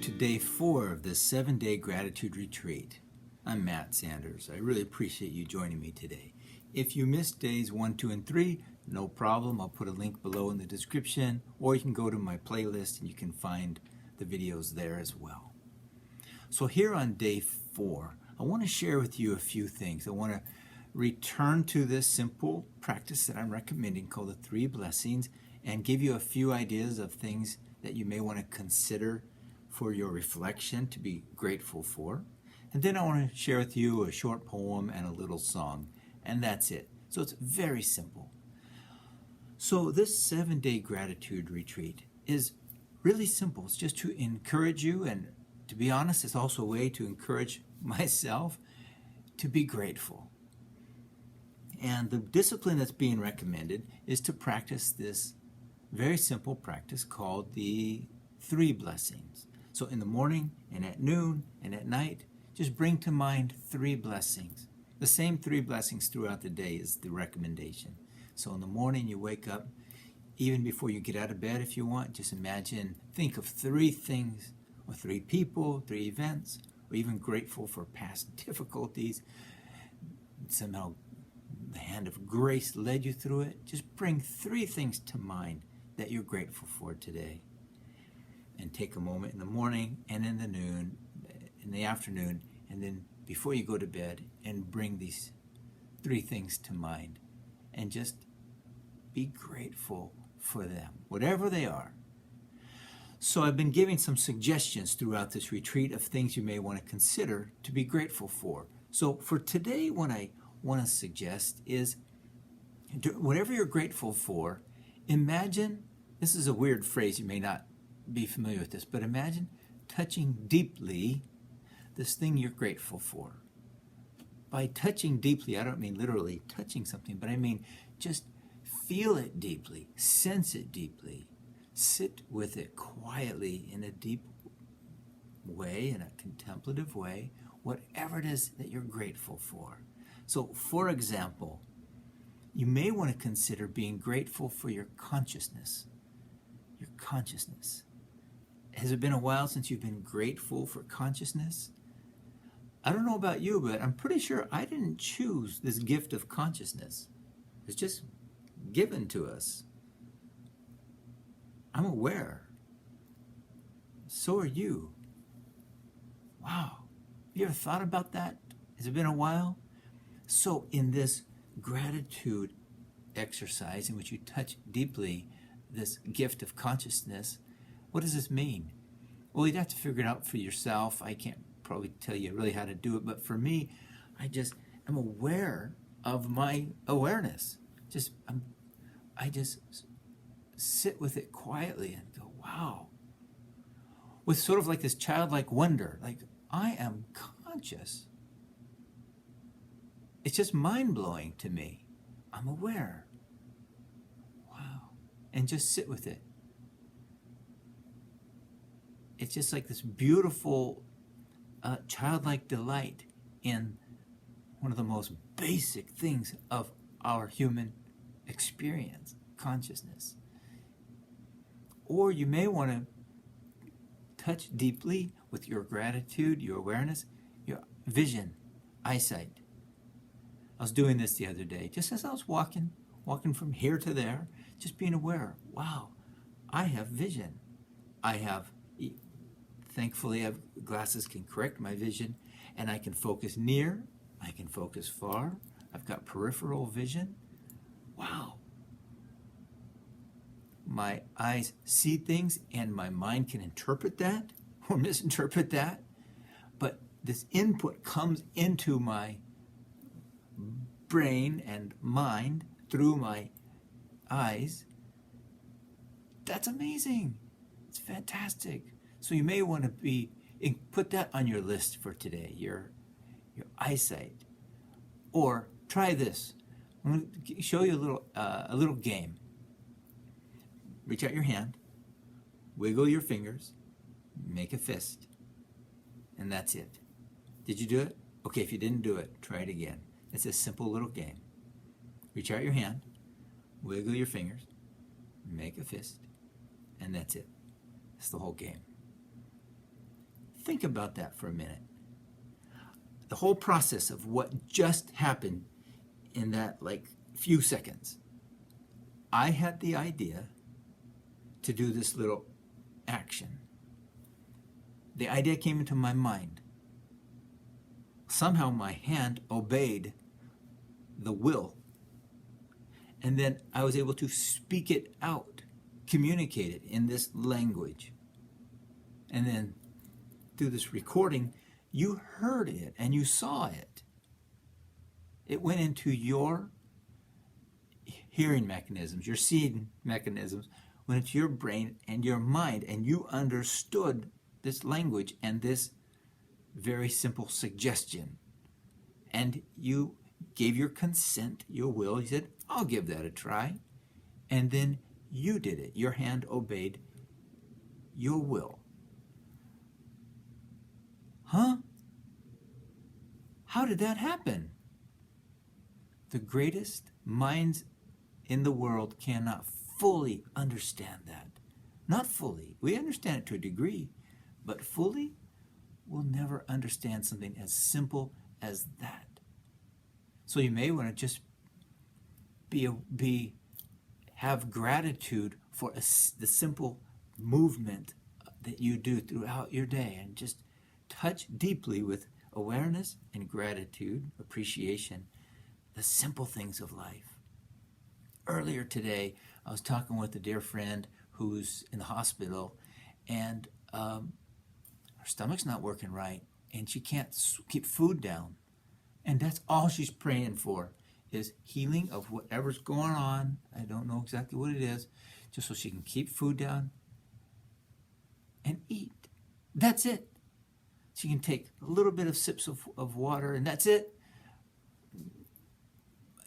to day 4 of this 7-day gratitude retreat. I'm Matt Sanders. I really appreciate you joining me today. If you missed days 1, 2, and 3, no problem. I'll put a link below in the description, or you can go to my playlist and you can find the videos there as well. So here on day 4, I want to share with you a few things. I want to return to this simple practice that I'm recommending called the 3 blessings and give you a few ideas of things that you may want to consider for your reflection to be grateful for. And then I want to share with you a short poem and a little song, and that's it. So it's very simple. So this 7-day gratitude retreat is really simple. It's just to encourage you, and to be honest, it's also a way to encourage myself to be grateful. And the discipline that's being recommended is to practice this very simple practice called the 3 blessings. So in the morning and at noon and at night, just bring to mind 3 blessings. The same 3 blessings throughout the day is the recommendation. So in the morning you wake up, even before you get out of bed if you want, just think of 3 things, or 3 people, 3 events, or even grateful for past difficulties. Somehow the hand of grace led you through it. Just bring 3 things to mind that you're grateful for today. And take a moment in the morning and in the afternoon, and then before you go to bed, and bring these 3 things to mind. And just be grateful for them, whatever they are. So I've been giving some suggestions throughout this retreat of things you may want to consider to be grateful for. So for today, what I want to suggest is, whatever you're grateful for, imagine, this is a weird phrase, you may not be familiar with this, but imagine touching deeply this thing you're grateful for. By touching deeply, I don't mean literally touching something, but I mean just feel it deeply, sense it deeply, sit with it quietly in a deep way, in a contemplative way, whatever it is that you're grateful for. So, for example, you may want to consider being grateful for your consciousness. Your consciousness. Has it been a while since you've been grateful for consciousness? I don't know about you, but I'm pretty sure I didn't choose this gift of consciousness. It's just given to us. I'm aware. So are you. Wow. Have you ever thought about that? Has it been a while? So in this gratitude exercise in which you touch deeply this gift of consciousness, what does this mean? Well, you'd have to figure it out for yourself. I can't probably tell you really how to do it, but for me, I just am aware of my awareness. I just sit with it quietly and go, wow. With sort of like this childlike wonder, like, I am conscious. It's just mind-blowing to me. I'm aware. Wow. And just sit with it. It's just like this beautiful childlike delight in one of the most basic things of our human experience, consciousness. Or you may want to touch deeply with your gratitude, your awareness, your vision, eyesight. I was doing this the other day, just as I was walking from here to there, just being aware, wow, I have vision. Thankfully, glasses can correct my vision, and I can focus near, I can focus far. I've got peripheral vision. Wow. My eyes see things, and my mind can interpret that or misinterpret that. But this input comes into my brain and mind through my eyes. That's amazing. It's fantastic. So you may want to put that on your list for today, your eyesight. Or try this. I'm going to show you a little game. Reach out your hand, wiggle your fingers, make a fist, and that's it. Did you do it? Okay, if you didn't do it, try it again. It's a simple little game. Reach out your hand, wiggle your fingers, make a fist, and that's it. That's the whole game. Think about that for a minute. The whole process of what just happened in that few seconds. I had the idea to do this little action. The idea came into my mind. Somehow my hand obeyed the will. And then I was able to speak it out, communicate it in this language. And then through this recording, you heard it and you saw it. It went into your hearing mechanisms, your seeing mechanisms, went into your brain and your mind, and you understood this language and this very simple suggestion. And you gave your consent, your will. You said, I'll give that a try. And then you did it. Your hand obeyed your will. Huh? How did that happen? The greatest minds in the world cannot fully understand that. Not fully. We understand it to a degree, but fully, we'll never understand something as simple as that. So you may want to just have gratitude for the simple movement that you do throughout your day, and just touch deeply with awareness and gratitude, appreciation, the simple things of life. Earlier today, I was talking with a dear friend who's in the hospital, and her stomach's not working right, and she can't keep food down. And that's all she's praying for, is healing of whatever's going on. I don't know exactly what it is, just so she can keep food down and eat. That's it. She can take a little bit of sips of water, and that's it.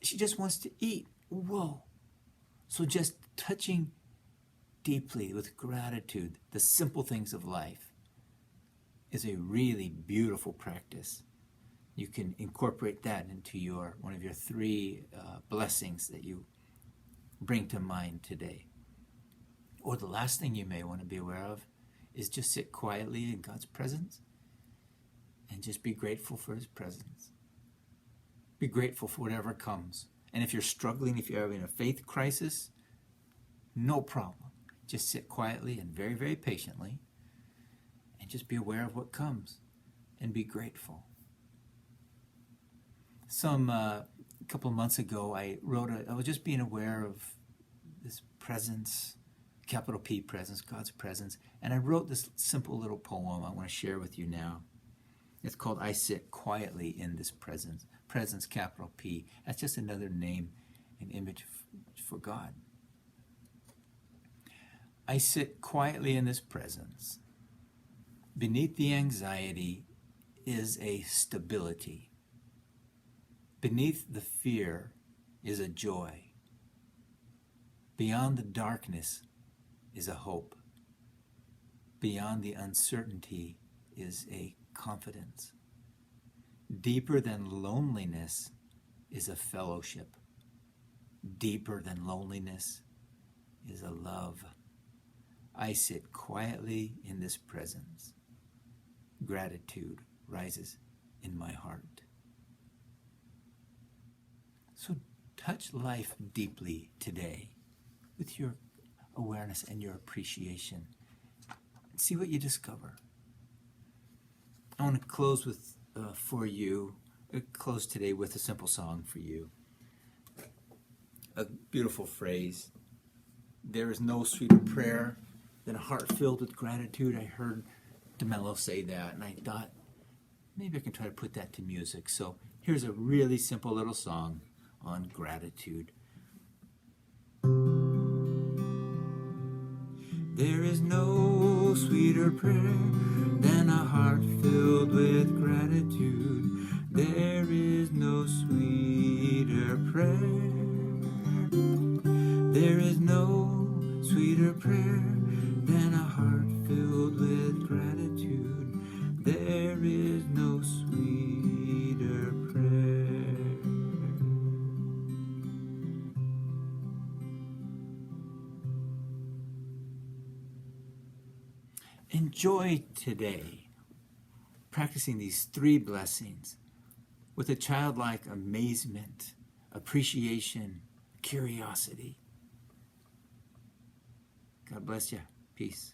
She just wants to eat. Whoa. So just touching deeply with gratitude the simple things of life is a really beautiful practice. You can incorporate that into one of your 3 blessings that you bring to mind today. Or the last thing you may want to be aware of is just sit quietly in God's presence and just be grateful for His presence. Be grateful for whatever comes. And if you're struggling, if you're having a faith crisis, no problem. Just sit quietly and very, very patiently and just be aware of what comes and be grateful. A couple of months ago, I was just being aware of this presence, capital P presence, God's presence, and I wrote this simple little poem I want to share with you now. It's called I Sit Quietly in This Presence. Presence, capital P. That's just another name and image for God. I sit quietly in this presence. Beneath the anxiety is a stability. Beneath the fear is a joy. Beyond the darkness is a hope. Beyond the uncertainty is a confidence. Deeper than loneliness is a fellowship. Deeper than loneliness is a love. I sit quietly in this presence. Gratitude rises in my heart. So touch life deeply today with your awareness and your appreciation. See what you discover. I want to close close today with a simple song for you. A beautiful phrase. There is no sweeter prayer than a heart filled with gratitude. I heard DeMello say that, and I thought, maybe I can try to put that to music. So here's a really simple little song on gratitude. There is no sweeter prayer than a heart filled with gratitude. There is no sweeter prayer. There is no sweeter prayer than a heart filled with gratitude. There is no sweeter prayer. Enjoy today practicing these 3 blessings with a childlike amazement, appreciation, curiosity. God bless you. Peace.